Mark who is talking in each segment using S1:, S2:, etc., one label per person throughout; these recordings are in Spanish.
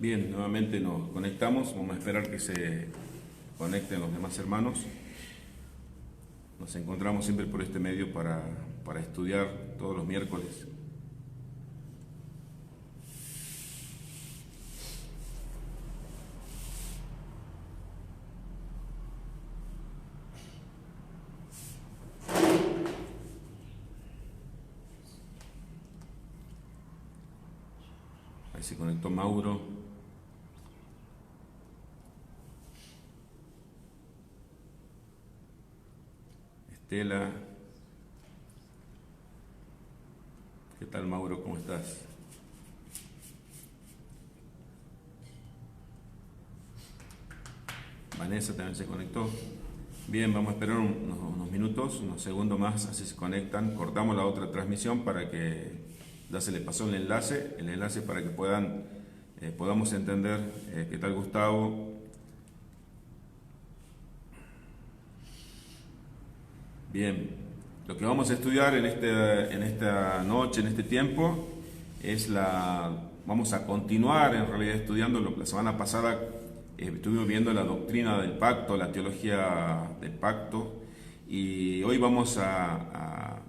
S1: Bien, nuevamente nos conectamos, vamos a esperar que se conecten los demás hermanos. Nos encontramos siempre por este medio para estudiar todos los miércoles. Ahí se conectó Mauro. Estela. ¿Qué tal, Mauro? ¿Cómo estás? Vanessa también se conectó. Bien, vamos a esperar unos minutos, unos segundos más, así se conectan. Cortamos la otra transmisión para que ya se les pasó el enlace para que podamos entender. ¿Qué tal, Gustavo? Bien, lo que vamos a estudiar en esta noche, en este tiempo, vamos a continuar en realidad estudiando la semana pasada. Estuvimos viendo la doctrina del pacto, la teología del pacto, y hoy vamos a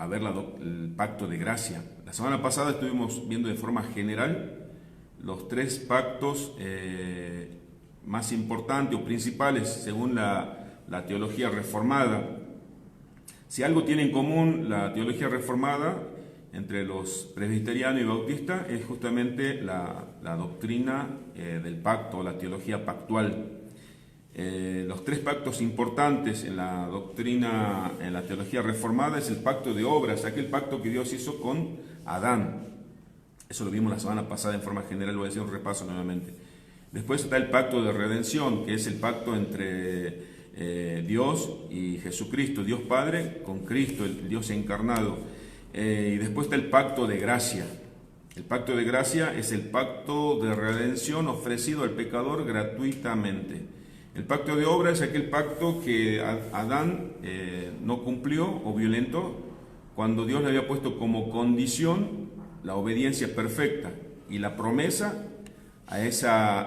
S1: ver el pacto de gracia. La semana pasada estuvimos viendo de forma general los tres pactos más importantes o principales según la teología reformada. Si algo tiene en común la teología reformada entre los presbiterianos y bautistas es justamente la doctrina del pacto, la teología pactual. Los tres pactos importantes en la doctrina, en la teología reformada, es el pacto de obras, aquel pacto que Dios hizo con Adán. Eso lo vimos la semana pasada en forma general, voy a hacer un repaso nuevamente. Después está el pacto de redención, que es el pacto entre Dios y Jesucristo, Dios Padre con Cristo, el Dios encarnado. Y después está el pacto de gracia. El pacto de gracia es el pacto de redención ofrecido al pecador gratuitamente. El pacto de obra es aquel pacto que Adán no cumplió o violentó cuando Dios le había puesto como condición la obediencia perfecta, y la promesa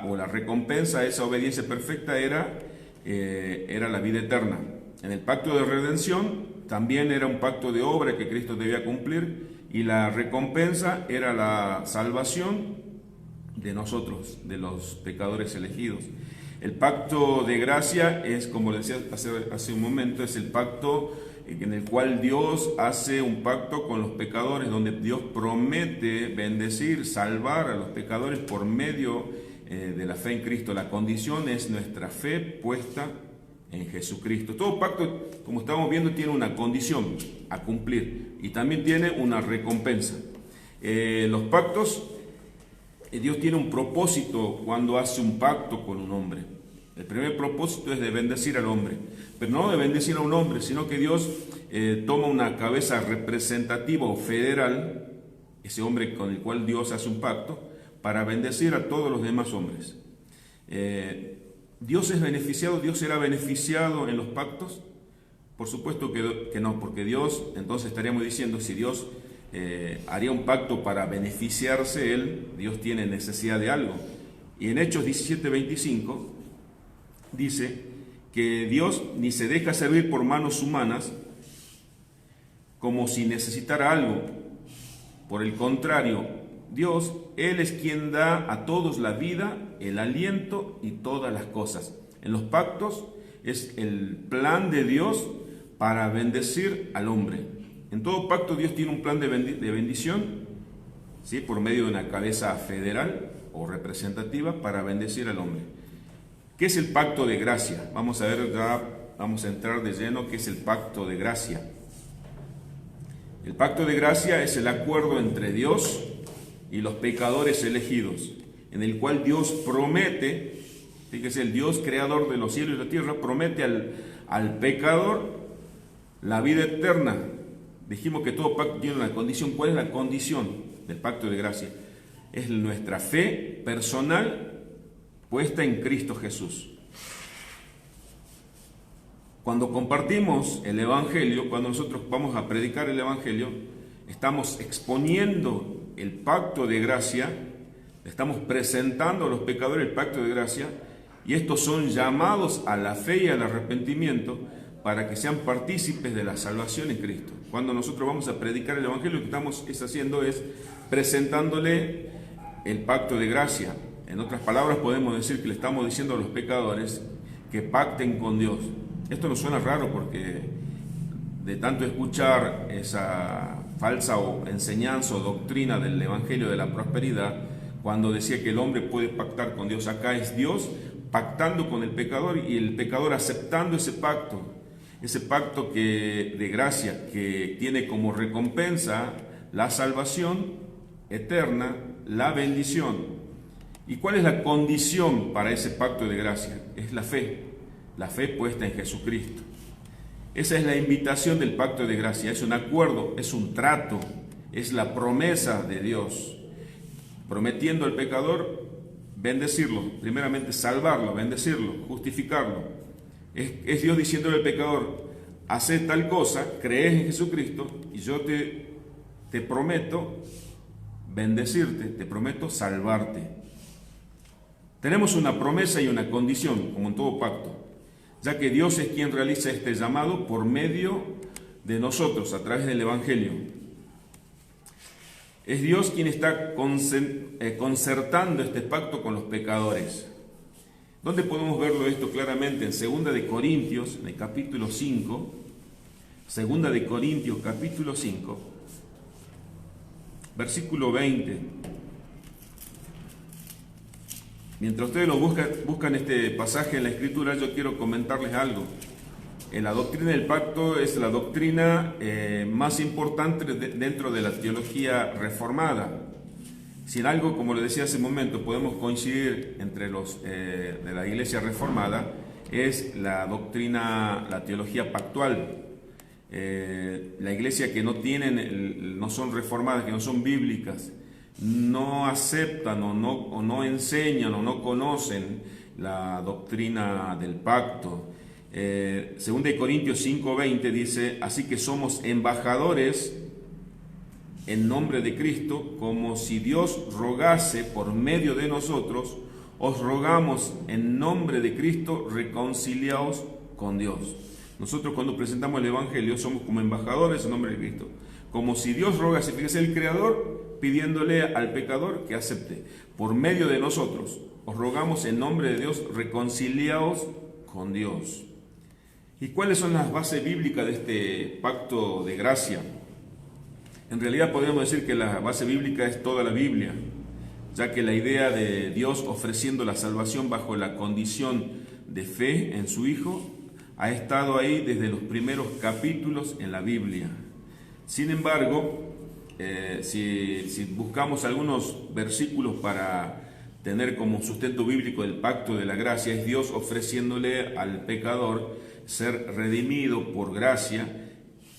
S1: o la recompensa a esa obediencia perfecta era la vida eterna. En el pacto de redención también era un pacto de obra que Cristo debía cumplir, y la recompensa era la salvación de nosotros, de los pecadores elegidos. El pacto de gracia es, como decía hace un momento, es el pacto en el cual Dios hace un pacto con los pecadores, donde Dios promete bendecir, salvar a los pecadores por medio de la fe en Cristo. La condición es nuestra fe puesta en Jesucristo. Todo pacto, como estamos viendo, tiene una condición a cumplir y también tiene una recompensa. Los pactos, Dios tiene un propósito cuando hace un pacto con un hombre. El primer propósito es de bendecir al hombre, pero no de bendecir a un hombre, sino que Dios toma una cabeza representativa o federal, ese hombre con el cual Dios hace un pacto, para bendecir a todos los demás hombres. ¿Dios es beneficiado? ¿Dios será beneficiado en los pactos? Por supuesto que no, porque Dios, entonces estaríamos diciendo, si Dios haría un pacto para beneficiarse Él, Dios tiene necesidad de algo. Y en Hechos 17:25 dice que Dios ni se deja servir por manos humanas como si necesitara algo. Por el contrario, Dios, Él es quien da a todos la vida, el aliento y todas las cosas. En los pactos es el plan de Dios para bendecir al hombre. En todo pacto Dios tiene un plan de bendición, ¿sí?, por medio de una cabeza federal o representativa para bendecir al hombre. ¿Qué es el pacto de gracia? Vamos a ver, ya vamos a entrar de lleno qué es el pacto de gracia. El pacto de gracia es el acuerdo entre Dios y los pecadores elegidos, en el cual Dios promete, fíjese, el Dios creador de los cielos y la tierra promete al pecador la vida eterna. Dijimos que todo pacto tiene una condición. ¿Cuál es la condición del pacto de gracia? Es nuestra fe personal puesta en Cristo Jesús. Cuando compartimos el Evangelio, cuando nosotros vamos a predicar el Evangelio, estamos exponiendo el pacto de gracia Estamos presentando a los pecadores el pacto de gracia, y estos son llamados a la fe y al arrepentimiento para que sean partícipes de la salvación en Cristo. Cuando nosotros vamos a predicar el Evangelio, lo que estamos haciendo es presentándole el pacto de gracia. En otras palabras, podemos decir que le estamos diciendo a los pecadores que pacten con Dios. Esto nos suena raro porque de tanto escuchar esa falsa enseñanza o doctrina del Evangelio de la prosperidad, cuando decía que el hombre puede pactar con Dios, acá es Dios pactando con el pecador y el pecador aceptando ese pacto de gracia que tiene como recompensa la salvación eterna, la bendición. ¿Y cuál es la condición para ese pacto de gracia? Es la fe puesta en Jesucristo. Esa es la invitación del pacto de gracia, es un acuerdo, es un trato, es la promesa de Dios, prometiendo al pecador bendecirlo, primeramente salvarlo, bendecirlo, justificarlo. Es Dios diciéndole al pecador, hace tal cosa, crees en Jesucristo y yo te prometo bendecirte, te prometo salvarte. Tenemos una promesa y una condición, como en todo pacto, ya que Dios es quien realiza este llamado por medio de nosotros, a través del Evangelio. Es Dios quien está concertando este pacto con los pecadores. ¿Dónde podemos verlo esto claramente? En 2 de Corintios, en el capítulo 5, 2 de Corintios, capítulo 5, versículo 20. Mientras ustedes lo buscan este pasaje en la Escritura, yo quiero comentarles algo. La doctrina del pacto es la doctrina más importante dentro de la teología reformada. Si en algo, como le decía hace un momento, podemos coincidir entre los de la Iglesia reformada, es la doctrina, la teología pactual. La iglesia que no son reformadas, que no son bíblicas, no aceptan o no enseñan o no conocen la doctrina del pacto. Según de Corintios 5:20 dice, así que somos embajadores en nombre de Cristo, como si Dios rogase por medio de nosotros, os rogamos en nombre de Cristo, reconciliaos con Dios. Nosotros cuando presentamos el Evangelio somos como embajadores en nombre de Cristo, como si Dios rogase, fíjese, el Creador pidiéndole al pecador que acepte. Por medio de nosotros, os rogamos en nombre de Dios, reconciliaos con Dios. ¿Y cuáles son las bases bíblicas de este pacto de gracia? En realidad podríamos decir que la base bíblica es toda la Biblia, ya que la idea de Dios ofreciendo la salvación bajo la condición de fe en su Hijo ha estado ahí desde los primeros capítulos en la Biblia. Sin embargo, si buscamos algunos versículos para tener como sustento bíblico el pacto de la gracia, es Dios ofreciéndole al pecador ser redimido por gracia.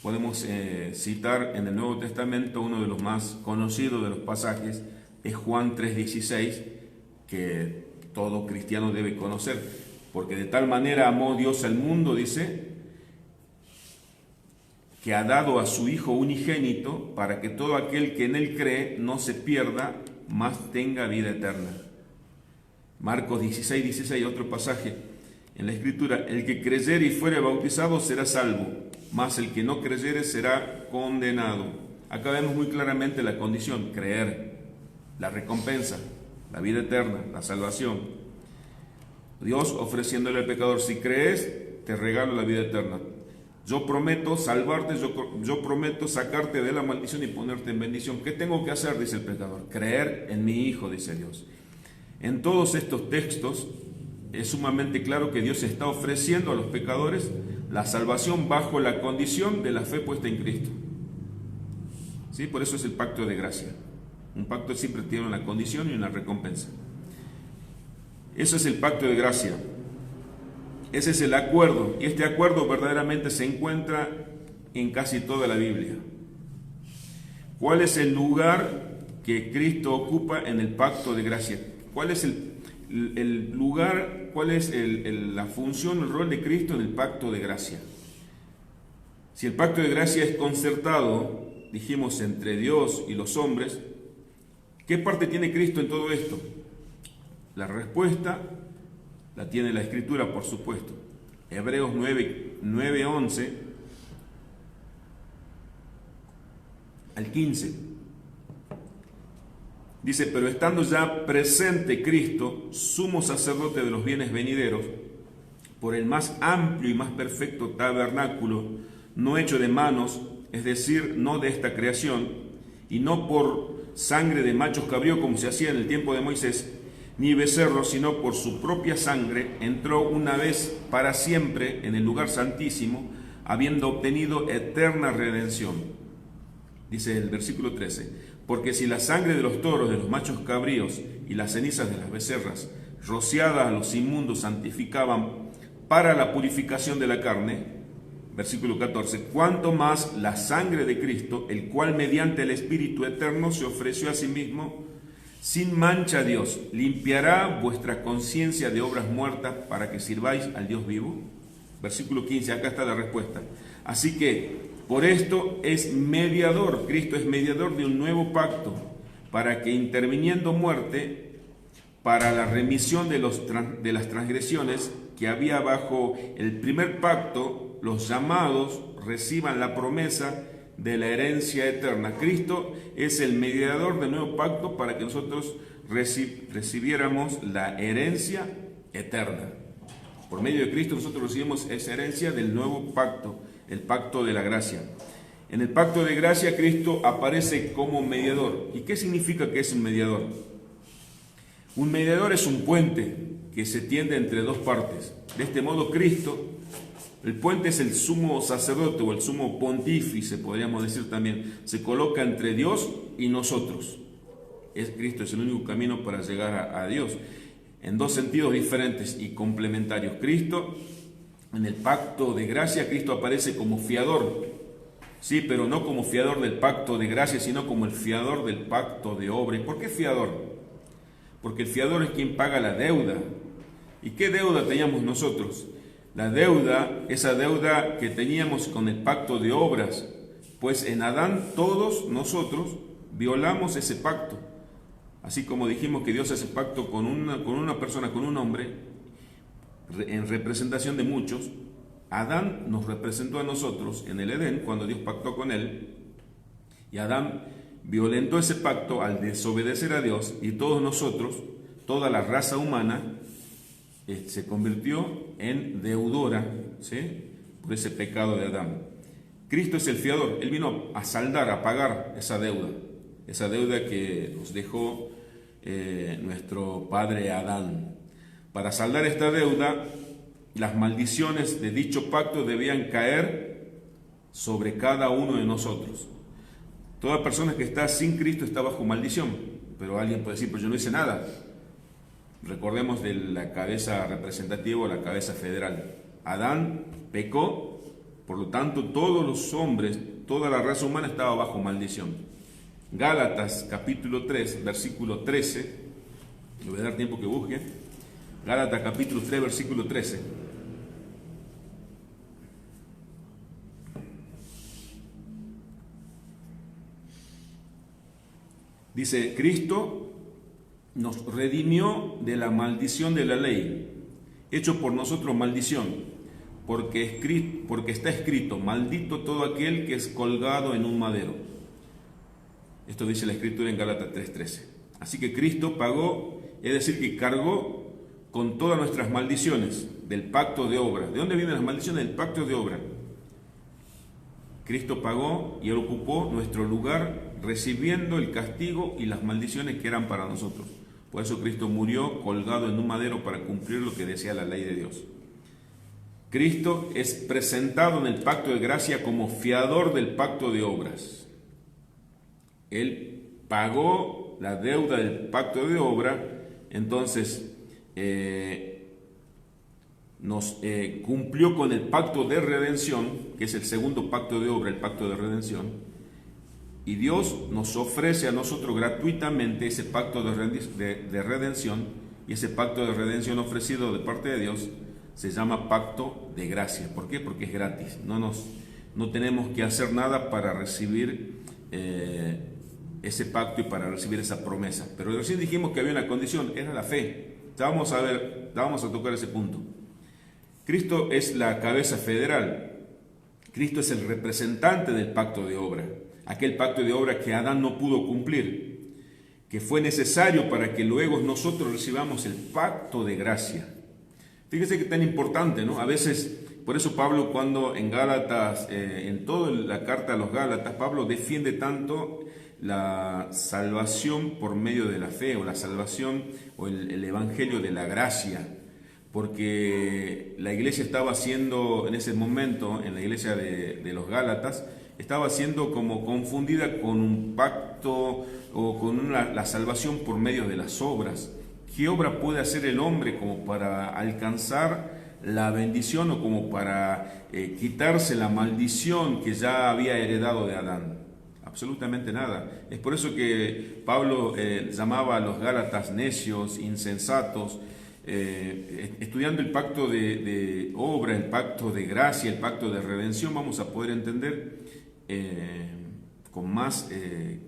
S1: Podemos citar en el Nuevo Testamento uno de los más conocidos de los pasajes, es Juan 3:16, que todo cristiano debe conocer, porque de tal manera amó Dios al mundo, dice, que ha dado a su Hijo unigénito para que todo aquel que en Él cree no se pierda, mas tenga vida eterna. Marcos 16:16, otro pasaje en la Escritura, el que creyere y fuere bautizado será salvo, mas el que no creyere será condenado. Acá vemos muy claramente la condición, creer, la recompensa, la vida eterna, la salvación. Dios ofreciéndole al pecador, si crees, te regalo la vida eterna. Yo prometo salvarte, yo prometo sacarte de la maldición y ponerte en bendición. ¿Qué tengo que hacer? Dice el pecador. Creer en mi Hijo, dice Dios. En todos estos textos es sumamente claro que Dios está ofreciendo a los pecadores la salvación bajo la condición de la fe puesta en Cristo. ¿Sí? Por eso es el pacto de gracia. Un pacto siempre tiene una condición y una recompensa. Eso es el pacto de gracia. Ese es el acuerdo, y este acuerdo verdaderamente se encuentra en casi toda la Biblia. ¿Cuál es el lugar que Cristo ocupa en el pacto de gracia? ¿Cuál es el lugar, cuál es la función, el rol de Cristo en el pacto de gracia? Si el pacto de gracia es concertado, dijimos, entre Dios y los hombres, ¿Qué parte tiene Cristo en todo esto? La respuesta la tiene la Escritura, por supuesto. Hebreos 9:11 al 15. Dice, pero estando ya presente Cristo, sumo sacerdote de los bienes venideros, por el más amplio y más perfecto tabernáculo, no hecho de manos, es decir, no de esta creación, y no por sangre de machos cabríos como se hacía en el tiempo de Moisés, ni becerros, sino por su propia sangre, entró una vez para siempre en el lugar santísimo, habiendo obtenido eterna redención. Dice el versículo 13, porque si la sangre de los toros, de los machos cabríos y las cenizas de las becerras, rociadas a los inmundos, santificaban para la purificación de la carne, versículo 14, cuanto más la sangre de Cristo, el cual mediante el Espíritu eterno se ofreció a sí mismo, sin mancha a Dios, limpiará vuestra conciencia de obras muertas para que sirváis al Dios vivo. Versículo 15, acá está la respuesta. Así que, por esto es mediador, Cristo es mediador de un nuevo pacto, para que interviniendo muerte, para la remisión de las transgresiones que había bajo el primer pacto, los llamados reciban la promesa de la herencia eterna. Cristo es el mediador del nuevo pacto para que nosotros recibiéramos la herencia eterna. Por medio de Cristo nosotros recibimos esa herencia del nuevo pacto, el pacto de la gracia. En el pacto de gracia Cristo aparece como mediador. ¿Y qué significa que es un mediador? Un mediador es un puente que se tiende entre dos partes. De este modo Cristo, el puente es el sumo sacerdote o el sumo pontífice, podríamos decir también, se coloca entre Dios y nosotros. Cristo es el único camino para llegar a Dios, en dos sentidos diferentes y complementarios. Cristo, en el pacto de gracia, Cristo aparece como fiador, sí, pero no como fiador del pacto de gracia, sino como el fiador del pacto de obra. ¿Y por qué fiador? Porque el fiador es quien paga la deuda. ¿Y qué deuda teníamos nosotros? La deuda, esa deuda que teníamos con el pacto de obras, pues en Adán todos nosotros violamos ese pacto. Así como dijimos que Dios hace pacto con una persona, con un hombre, en representación de muchos, Adán nos representó a nosotros en el Edén cuando Dios pactó con él, y Adán violentó ese pacto al desobedecer a Dios, y todos nosotros, toda la raza humana, se convirtió en deudora, ¿sí?, por ese pecado de Adán. Cristo es el fiador. Él vino a saldar, a pagar esa deuda que nos dejó nuestro padre Adán. Para saldar esta deuda, las maldiciones de dicho pacto debían caer sobre cada uno de nosotros. Toda persona que está sin Cristo está bajo maldición, pero alguien puede decir, pues yo no hice nada. Recordemos de la cabeza representativa o la cabeza federal. Adán pecó, por lo tanto todos los hombres, toda la raza humana estaba bajo maldición. Gálatas capítulo 3, versículo 13, le voy a dar tiempo que busque. Gálatas capítulo 3, versículo 13. Dice, Cristo nos redimió de la maldición de la ley, hecho por nosotros maldición, porque está escrito, maldito todo aquel que es colgado en un madero. Esto dice la Escritura en Gálatas 3:13. Así que Cristo pagó, es decir, que cargó con todas nuestras maldiciones del pacto de obra. ¿De dónde vienen las maldiciones? Del pacto de obra. Cristo pagó y Él ocupó nuestro lugar, recibiendo el castigo y las maldiciones que eran para nosotros. Por eso Cristo murió colgado en un madero para cumplir lo que decía la ley de Dios. Cristo es presentado en el pacto de gracia como fiador del pacto de obras. Él pagó la deuda del pacto de obra, entonces nos cumplió con el pacto de redención, que es el segundo pacto de obra, el pacto de redención. Y Dios nos ofrece a nosotros gratuitamente ese pacto de redención, y ese pacto de redención ofrecido de parte de Dios se llama pacto de gracia. ¿Por qué? Porque es gratis. No tenemos que hacer nada para recibir ese pacto y para recibir esa promesa. Pero recién dijimos que había una condición, era la fe. Ya vamos a tocar ese punto. Cristo es la cabeza federal. Cristo es el representante del pacto de obra. Aquel pacto de obra que Adán no pudo cumplir, que fue necesario para que luego nosotros recibamos el pacto de gracia. Fíjese que tan importante, ¿no? A veces, por eso Pablo cuando en Gálatas, en toda la carta a los Gálatas, Pablo defiende tanto la salvación por medio de la fe, o la salvación o el evangelio de la gracia, porque la iglesia estaba siendo, en ese momento, en la iglesia de los Gálatas, estaba siendo como confundida con un pacto o con la salvación por medio de las obras. ¿Qué obra puede hacer el hombre como para alcanzar la bendición o como para quitarse la maldición que ya había heredado de Adán? Absolutamente nada. Es por eso que Pablo llamaba a los Gálatas necios, insensatos, estudiando el pacto de obra, el pacto de gracia, el pacto de redención, vamos a poder entender con más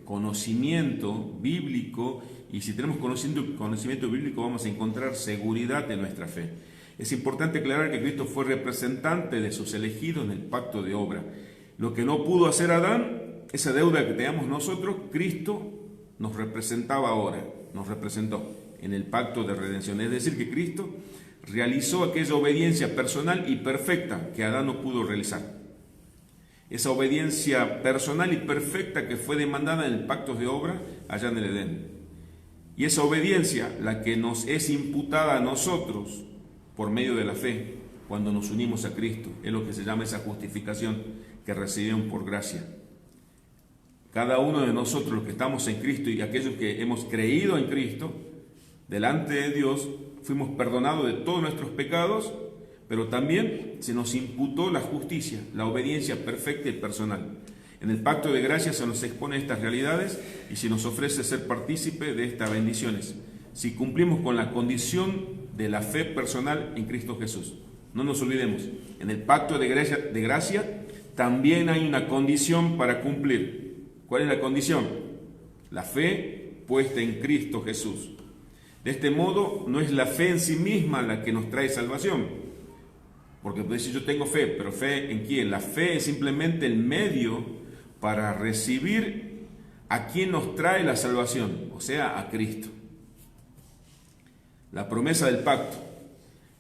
S1: conocimiento bíblico, y si tenemos conocimiento bíblico vamos a encontrar seguridad en nuestra fe. Es importante aclarar que Cristo fue representante de sus elegidos en el pacto de obra. Lo que no pudo hacer Adán, esa deuda que teníamos nosotros, Cristo nos representaba ahora, nos representó en el pacto de redención. Es decir, que Cristo realizó aquella obediencia personal y perfecta que Adán no pudo realizar. Esa obediencia personal y perfecta que fue demandada en el pacto de obra allá en el Edén. Y esa obediencia, la que nos es imputada a nosotros por medio de la fe, cuando nos unimos a Cristo, es lo que se llama esa justificación que recibimos por gracia. Cada uno de nosotros, los que estamos en Cristo y aquellos que hemos creído en Cristo, delante de Dios, fuimos perdonados de todos nuestros pecados, pero también se nos imputó la justicia, la obediencia perfecta y personal. En el pacto de gracia se nos expone estas realidades y se nos ofrece ser partícipe de estas bendiciones, si cumplimos con la condición de la fe personal en Cristo Jesús. No nos olvidemos, en el pacto de gracia también hay una condición para cumplir. ¿Cuál es la condición? La fe puesta en Cristo Jesús. De este modo, no es la fe en sí misma la que nos trae salvación. Porque puede decir, yo tengo fe, pero ¿fe en quién? La fe es simplemente el medio para recibir a quien nos trae la salvación, o sea, a Cristo. La promesa del pacto.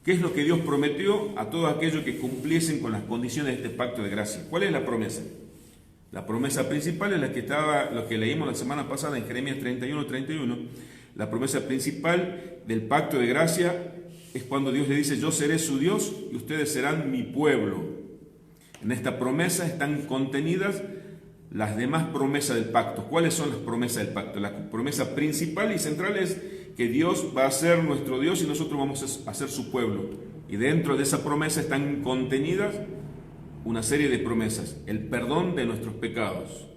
S1: ¿Qué es lo que Dios prometió a todos aquellos que cumpliesen con las condiciones de este pacto de gracia? ¿Cuál es la promesa? La promesa principal es lo que leímos la semana pasada en Jeremías 31:31. La promesa principal del pacto de gracia es cuando Dios le dice, yo seré su Dios y ustedes serán mi pueblo. En esta promesa están contenidas las demás promesas del pacto. ¿Cuáles son las promesas del pacto? La promesa principal y central es que Dios va a ser nuestro Dios y nosotros vamos a ser su pueblo. Y dentro de esa promesa están contenidas una serie de promesas. El perdón de nuestros pecados,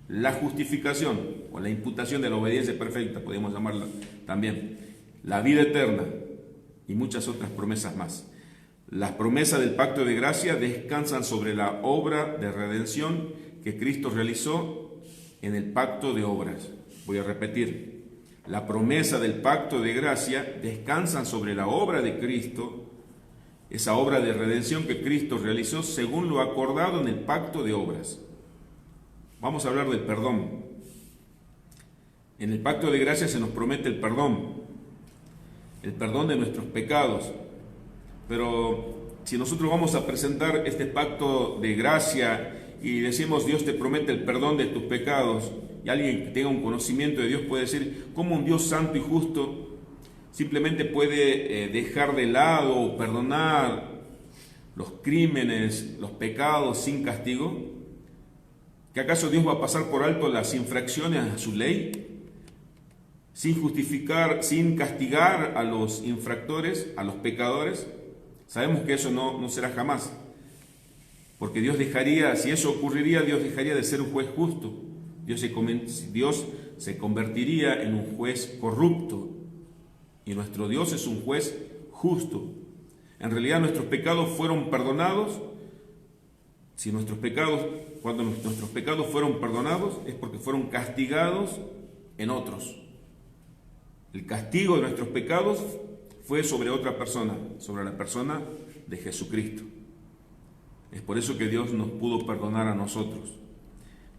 S1: la justificación o la imputación de la obediencia perfecta, podemos llamarla también, la vida eterna y muchas otras promesas más. Las promesas del pacto de gracia descansan sobre la obra de redención que Cristo realizó en el pacto de obras. Voy a repetir, la promesa del pacto de gracia descansan sobre la obra de Cristo, esa obra de redención que Cristo realizó según lo acordado en el pacto de obras. Vamos a hablar del perdón. En el pacto de gracia se nos promete el perdón de nuestros pecados. Pero si nosotros vamos a presentar este pacto de gracia y decimos Dios te promete el perdón de tus pecados, y alguien que tenga un conocimiento de Dios puede decir, ¿cómo un Dios santo y justo simplemente puede dejar de lado o perdonar los crímenes, los pecados sin castigo? ¿Que acaso Dios va a pasar por alto las infracciones a su ley? Sin justificar, sin castigar a los infractores, a los pecadores. Sabemos que eso no será jamás. Porque Dios dejaría, si eso ocurriría, Dios dejaría de ser un juez justo. Dios se convertiría en un juez corrupto. Y nuestro Dios es un juez justo. En realidad nuestros pecados fueron perdonados Si cuando nuestros pecados fueron perdonados, es porque fueron castigados en otros. El castigo de nuestros pecados fue sobre otra persona, sobre la persona de Jesucristo. Es por eso que Dios nos pudo perdonar a nosotros.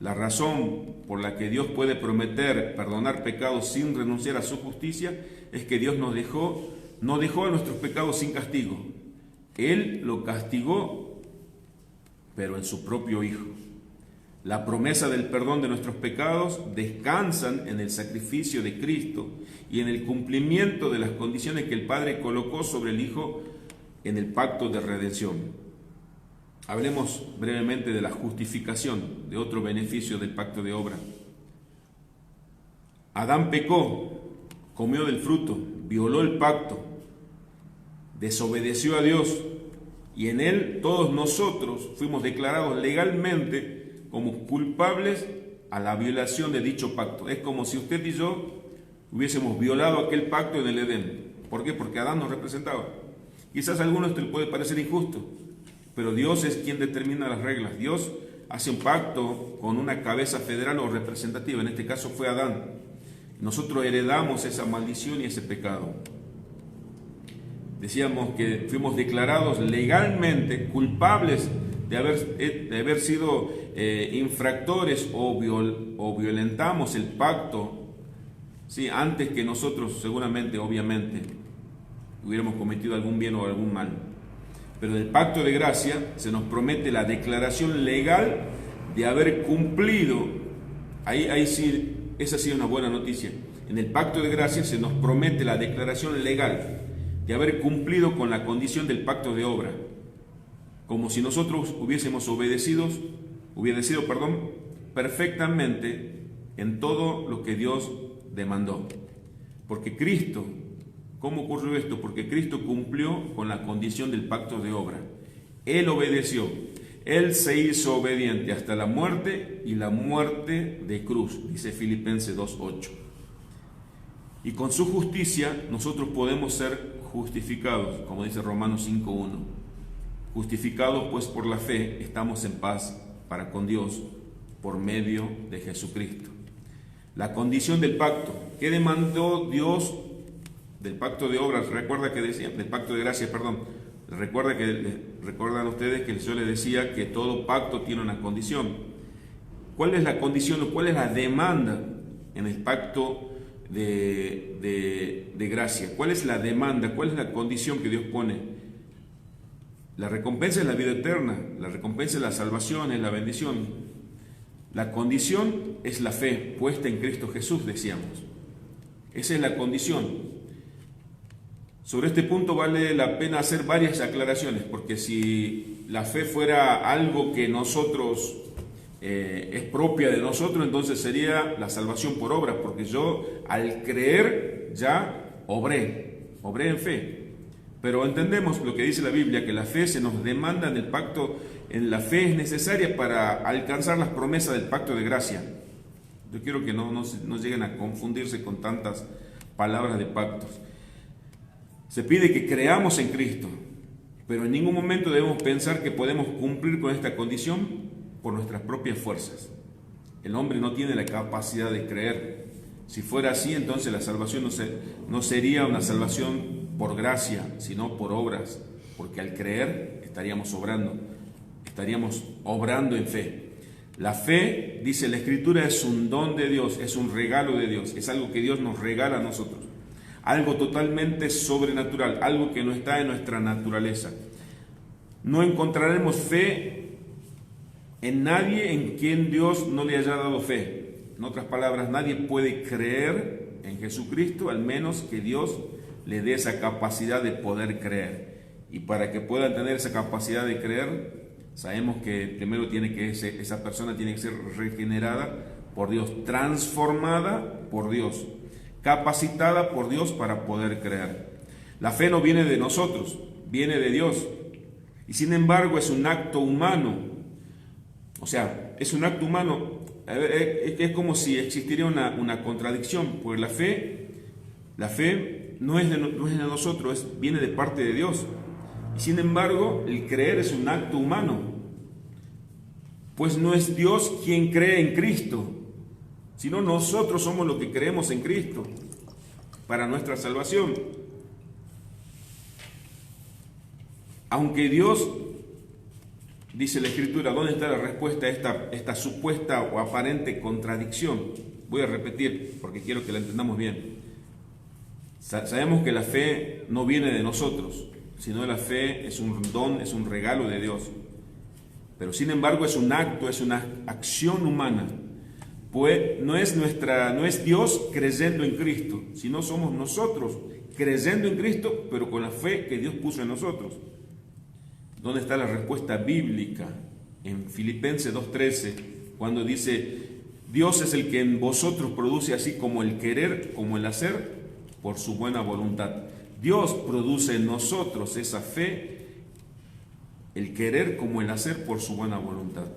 S1: La razón por la que Dios puede prometer perdonar pecados sin renunciar a su justicia es que Dios no dejó a nuestros pecados sin castigo. Él lo castigó, pero en su propio Hijo. La promesa del perdón de nuestros pecados descansan en el sacrificio de Cristo y en el cumplimiento de las condiciones que el Padre colocó sobre el Hijo en el pacto de redención. Hablemos brevemente de la justificación, de otro beneficio del pacto de obra. Adán pecó, comió del fruto, violó el pacto, desobedeció a Dios, y en él todos nosotros fuimos declarados legalmente como culpables a la violación de dicho pacto. Es como si usted y yo hubiésemos violado aquel pacto en el Edén. ¿Por qué? Porque Adán nos representaba. Quizás a algunos esto le puede parecer injusto, pero Dios es quien determina las reglas. Dios hace un pacto con una cabeza federal o representativa, en este caso fue Adán. Nosotros heredamos esa maldición y ese pecado. Decíamos que fuimos declarados legalmente culpables de haber sido infractores o violentamos el pacto, ¿sí? Antes que nosotros seguramente, obviamente, hubiéramos cometido algún bien o algún mal. Pero del pacto de gracia se nos promete la declaración legal de haber cumplido. Ahí sí, esa sí es una buena noticia. En el pacto de gracia se nos promete la declaración legal de haber cumplido con la condición del pacto de obra, como si nosotros hubiésemos obedecido perfectamente en todo lo que Dios demandó. Porque Cristo, ¿cómo ocurrió esto? Porque Cristo cumplió con la condición del pacto de obra. Él obedeció, Él se hizo obediente hasta la muerte y la muerte de cruz, dice Filipenses 2:8. Y con su justicia nosotros podemos ser justificados, como dice Romanos 5:1. Justificados pues por la fe, estamos en paz para con Dios por medio de Jesucristo. La condición del pacto, ¿qué demandó Dios del pacto de obras? Recuerda que decía, del pacto de gracia, recuerdan ustedes que yo les decía que todo pacto tiene una condición. ¿Cuál es la condición o cuál es la demanda en el pacto de gracia? ¿Cuál es la demanda? ¿Cuál es la condición que Dios pone? La recompensa es la vida eterna, la recompensa es la salvación, es la bendición. La condición es la fe puesta en Cristo Jesús, decíamos. Esa es la condición. Sobre este punto vale la pena hacer varias aclaraciones, porque si la fe fuera algo que nosotros es propia de nosotros, entonces sería la salvación por obras, porque yo al creer ya obré en fe. Pero entendemos lo que dice la Biblia, que la fe se nos demanda en el pacto, en la fe es necesaria para alcanzar las promesas del pacto de gracia. Yo quiero que no lleguen a confundirse con tantas palabras de pactos. Se pide que creamos en Cristo, pero en ningún momento debemos pensar que podemos cumplir con esta condición por nuestras propias fuerzas. El hombre no tiene la capacidad de creer. Si fuera así, entonces la salvación no sería una salvación por gracia, sino por obras, porque al creer estaríamos obrando en fe. La fe, dice la Escritura, es un don de Dios, es un regalo de Dios, es algo que Dios nos regala a nosotros, algo totalmente sobrenatural, algo que no está en nuestra naturaleza. No encontraremos fe en nadie en quien Dios no le haya dado fe. En otras palabras, nadie puede creer en Jesucristo, al menos que Dios le dé esa capacidad de poder creer. Y para que pueda tener esa capacidad de creer, sabemos que primero esa persona tiene que ser regenerada por Dios, transformada por Dios, capacitada por Dios para poder creer. La fe no viene de nosotros, viene de Dios. Y sin embargo es un acto humano. O sea, es un acto humano. Es como si existiera una contradicción, porque la fe no es de nosotros, viene de parte de Dios. Y sin embargo, el creer es un acto humano. pues no es Dios quien cree en Cristo, sino nosotros somos los que creemos en Cristo para nuestra salvación. Aunque Dios, dice la Escritura, ¿dónde está la respuesta a esta supuesta o aparente contradicción? Voy a repetir porque quiero que la entendamos bien. Sabemos que la fe no viene de nosotros, sino la fe es un don, es un regalo de Dios. Pero sin embargo es un acto, es una acción humana. Pues no es Dios creyendo en Cristo, sino somos nosotros creyendo en Cristo, pero con la fe que Dios puso en nosotros. ¿Dónde está la respuesta bíblica? En Filipenses 2:13, cuando dice, Dios es el que en vosotros produce así como el querer, como el hacer, por su buena voluntad. Dios produce en nosotros esa fe, el querer como el hacer por su buena voluntad.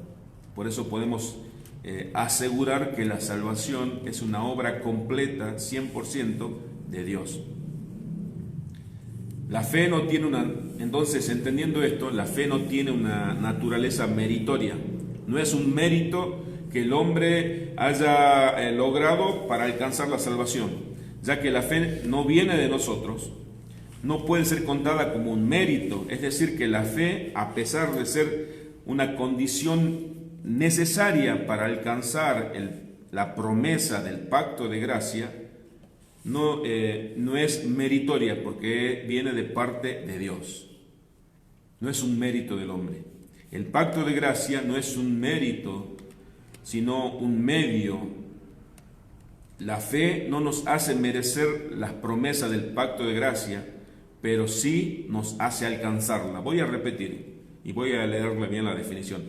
S1: Por eso podemos asegurar que la salvación es una obra completa, 100% de Dios. La fe no tiene entonces, entendiendo esto, la fe no tiene una naturaleza meritoria. No es un mérito que el hombre haya logrado para alcanzar la salvación, ya que la fe no viene de nosotros, no puede ser contada como un mérito. Es decir, que la fe, a pesar de ser una condición necesaria para alcanzar la promesa del pacto de gracia, no es meritoria, porque viene de parte de Dios. No es un mérito del hombre. El pacto de gracia no es un mérito, sino un medio. La fe no nos hace merecer las promesas del pacto de gracia, pero sí nos hace alcanzarla. Voy a repetir y voy a leerle bien la definición.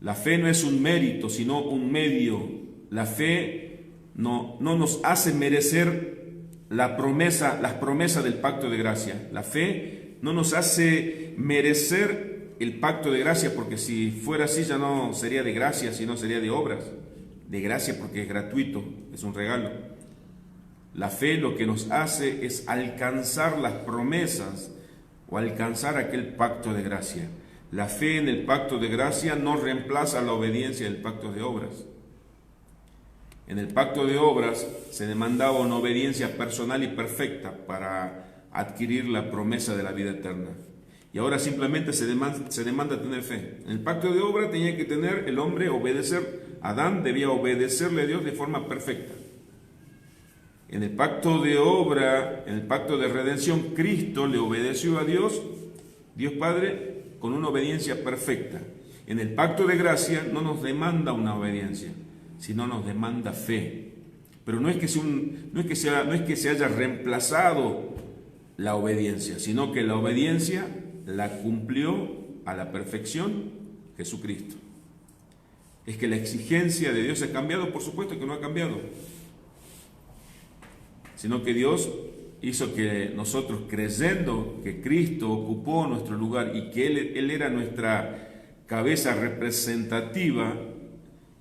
S1: La fe no es un mérito, sino un medio. La fe no nos hace merecer las promesas del pacto de gracia. La fe no nos hace merecer el pacto de gracia, porque si fuera así ya no sería de gracia, sino sería de obras. De gracia porque es gratuito, es un regalo. La fe lo que nos hace es alcanzar las promesas o alcanzar aquel pacto de gracia. La fe en el pacto de gracia no reemplaza la obediencia del pacto de obras. En el pacto de obras se demandaba una obediencia personal y perfecta para adquirir la promesa de la vida eterna. Y ahora simplemente se demanda tener fe. En el pacto de obra tenía que tener el hombre obedecer. Adán debía obedecerle a Dios de forma perfecta. En el pacto de obra, en el pacto de redención, Cristo le obedeció a Dios Padre, con una obediencia perfecta. En el pacto de gracia no nos demanda una obediencia, sino nos demanda fe. Pero no es que se haya reemplazado la obediencia, sino que la obediencia la cumplió a la perfección Jesucristo. Es que la exigencia de Dios ha cambiado, por supuesto que no ha cambiado, sino que Dios hizo que nosotros, creyendo que Cristo ocupó nuestro lugar y que Él era nuestra cabeza representativa,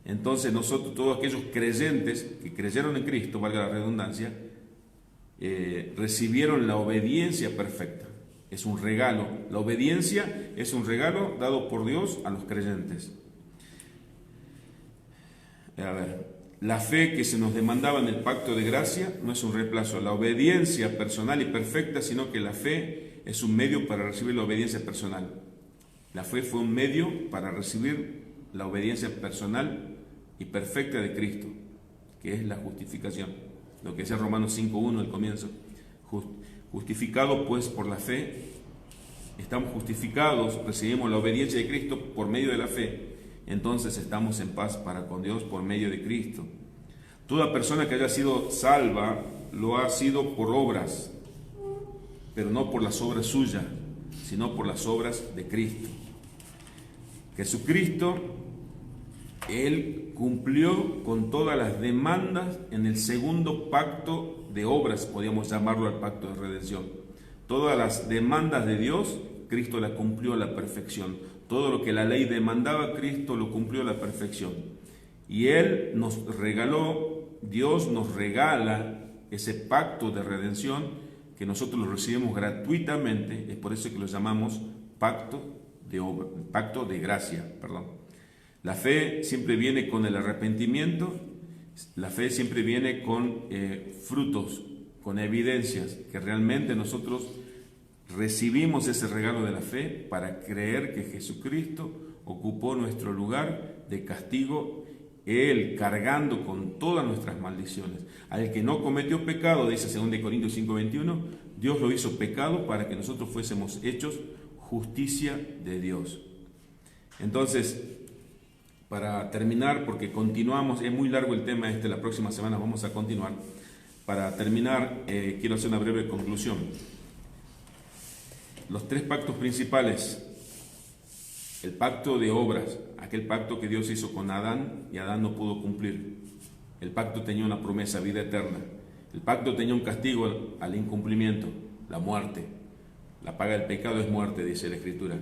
S1: entonces nosotros, todos aquellos creyentes que creyeron en Cristo, valga la redundancia, recibieron la obediencia perfecta. Es un regalo. La obediencia es un regalo dado por Dios a los creyentes. La fe que se nos demandaba en el pacto de gracia no es un reemplazo a la obediencia personal y perfecta, sino que la fe es un medio para recibir la obediencia personal. La fe fue un medio para recibir la obediencia personal y perfecta de Cristo, que es la justificación. Lo que decía Romanos 5:1 al comienzo. Justificado pues por la fe, estamos justificados, recibimos la obediencia de Cristo por medio de la fe. Entonces estamos en paz para con Dios por medio de Cristo. Toda persona que haya sido salva lo ha sido por obras, pero no por las obras suyas, sino por las obras de Cristo. Jesucristo, Él cumplió con todas las demandas en el segundo pacto de obras, podríamos llamarlo el pacto de redención. Todas las demandas de Dios, Cristo las cumplió a la perfección. Todo lo que la ley demandaba, Cristo lo cumplió a la perfección. Y Él nos regaló, Dios nos regala ese pacto de redención que nosotros lo recibimos gratuitamente. Es por eso que lo llamamos pacto de gracia. La fe siempre viene con el arrepentimiento, la fe siempre viene con frutos, con evidencias, que realmente nosotros recibimos ese regalo de la fe para creer que Jesucristo ocupó nuestro lugar de castigo, Él cargando con todas nuestras maldiciones. Al que no cometió pecado, dice 2 Corintios 5:21, Dios lo hizo pecado para que nosotros fuésemos hechos justicia de Dios. Entonces, para terminar, porque continuamos, es muy largo el tema la próxima semana vamos a continuar. Para terminar, quiero hacer una breve conclusión. Los tres pactos principales: el pacto de obras, aquel pacto que Dios hizo con Adán y Adán no pudo cumplir. El pacto tenía una promesa, vida eterna. El pacto tenía un castigo al incumplimiento, la muerte. La paga del pecado es muerte, dice la Escritura.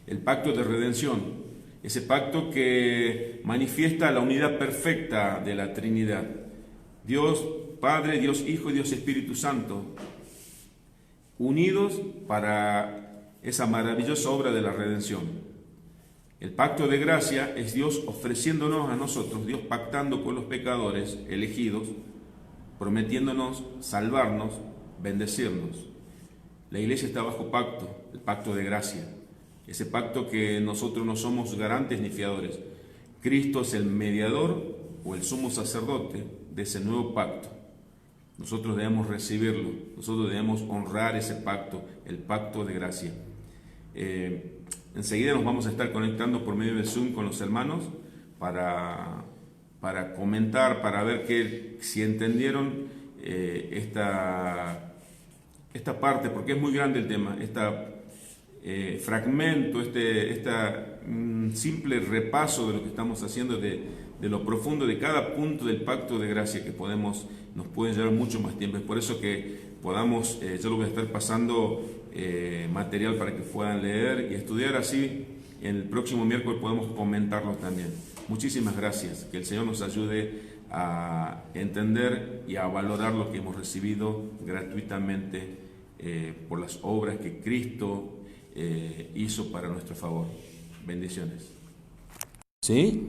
S1: El pacto de redención, ese pacto que manifiesta la unidad perfecta de la Trinidad. Dios Padre, Dios Hijo y Dios Espíritu Santo, unidos para esa maravillosa obra de la redención. El pacto de gracia es Dios ofreciéndonos a nosotros, Dios pactando con los pecadores elegidos, prometiéndonos salvarnos, bendecirnos. La iglesia está bajo pacto, el pacto de gracia, ese pacto que nosotros no somos garantes ni fiadores. Cristo es el mediador o el sumo sacerdote de ese nuevo pacto. Nosotros debemos recibirlo, nosotros debemos honrar ese pacto, el pacto de gracia. Enseguida nos vamos a estar conectando por medio de Zoom con los hermanos para comentar, para ver si entendieron esta parte, porque es muy grande el tema, fragmento, simple repaso de lo que estamos haciendo, de lo profundo de cada punto del pacto de gracia que nos pueden llevar mucho más tiempo. Es por eso que podamos, yo lo voy a estar pasando material para que puedan leer y estudiar, así el próximo miércoles podemos comentarlos también. Muchísimas gracias, que el Señor nos ayude a entender y a valorar lo que hemos recibido gratuitamente por las obras que Cristo hizo para nuestro favor. Bendiciones. ¿Sí?